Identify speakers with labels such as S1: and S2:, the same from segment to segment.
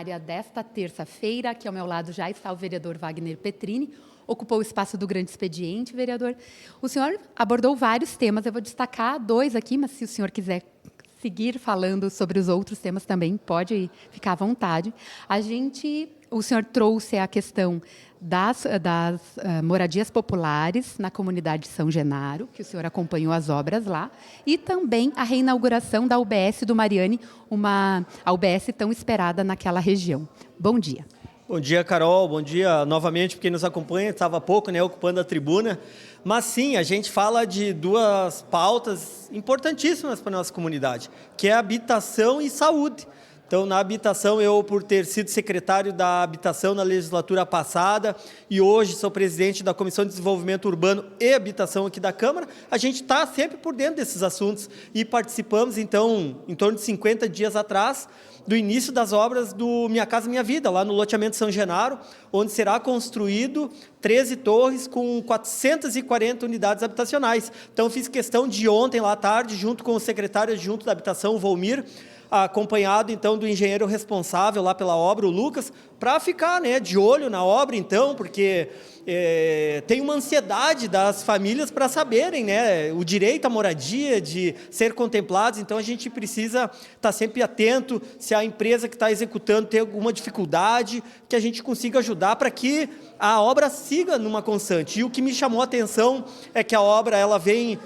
S1: ordinária desta terça-feira. Aqui ao meu lado já está o vereador Wagner Petrini, ocupou o espaço do grande expediente, vereador. O senhor abordou vários temas, eu vou destacar 2 aqui, mas se o senhor quiser seguir falando sobre os outros temas também, pode ficar à vontade. O senhor trouxe a questão das moradias populares na comunidade de São Genaro, que o senhor acompanhou as obras lá, e também a reinauguração da UBS do Mariani, a UBS tão esperada naquela região. Bom dia.
S2: Bom dia, Carol. Bom dia novamente para quem nos acompanha. Estava há pouco, ocupando a tribuna. Mas sim, a gente fala de 2 pautas importantíssimas para a nossa comunidade, que é habitação e saúde. Então, na habitação, eu, por ter sido secretário da habitação na legislatura passada e hoje sou presidente da Comissão de Desenvolvimento Urbano e Habitação aqui da Câmara, a gente está sempre por dentro desses assuntos e participamos, então, em torno de 50 dias atrás, do início das obras do Minha Casa Minha Vida, lá no loteamento São Genaro, onde será construído 13 torres com 440 unidades habitacionais. Então, fiz questão de ontem, lá à tarde, junto com o secretário adjunto da Habitação, o Volmir, acompanhado, então, do engenheiro responsável lá pela obra, o Lucas, para ficar de olho na obra, então, porque tem uma ansiedade das famílias para saberem o direito à moradia, de ser contemplados, então a gente precisa estar sempre atento se a empresa que está executando tem alguma dificuldade, que a gente consiga ajudar para que a obra siga numa constante. E o que me chamou a atenção é que a obra ela vem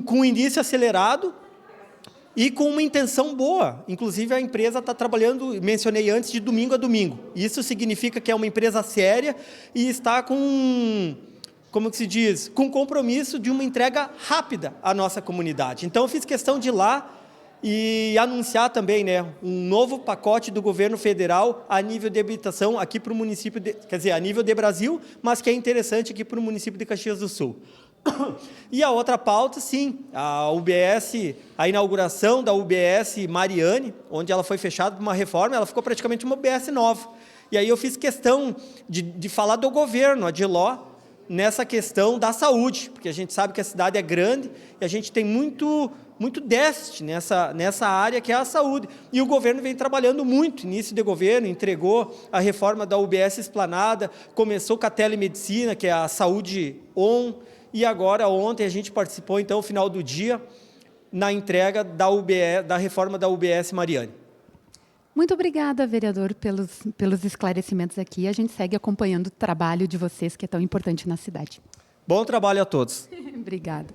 S2: com um início acelerado, e com uma intenção boa. Inclusive, a empresa está trabalhando, mencionei antes, de domingo a domingo. Isso significa que é uma empresa séria e está com, como que se diz, com compromisso de uma entrega rápida à nossa comunidade. Então, eu fiz questão de ir lá e anunciar também um novo pacote do governo federal a nível de habitação aqui para o município, quer dizer, a nível de Brasil, mas que é interessante aqui para o município de Caxias do Sul. E a outra pauta, sim, a UBS, a inauguração da UBS Mariani, onde ela foi fechada por uma reforma, ela ficou praticamente uma UBS nova. E aí eu fiz questão de falar do governo, a Diló, nessa questão da saúde, porque a gente sabe que a cidade é grande e a gente tem muito déficit nessa área que é a saúde. E o governo vem trabalhando muito, início de governo, entregou a reforma da UBS Esplanada, começou com a telemedicina, que é a saúde e agora, ontem, a gente participou, então, no final do dia, na entrega da reforma da UBS Mariani.
S1: Muito obrigada, vereador, pelos esclarecimentos aqui. A gente segue acompanhando o trabalho de vocês, que é tão importante na cidade.
S2: Bom trabalho a todos.
S1: Obrigada.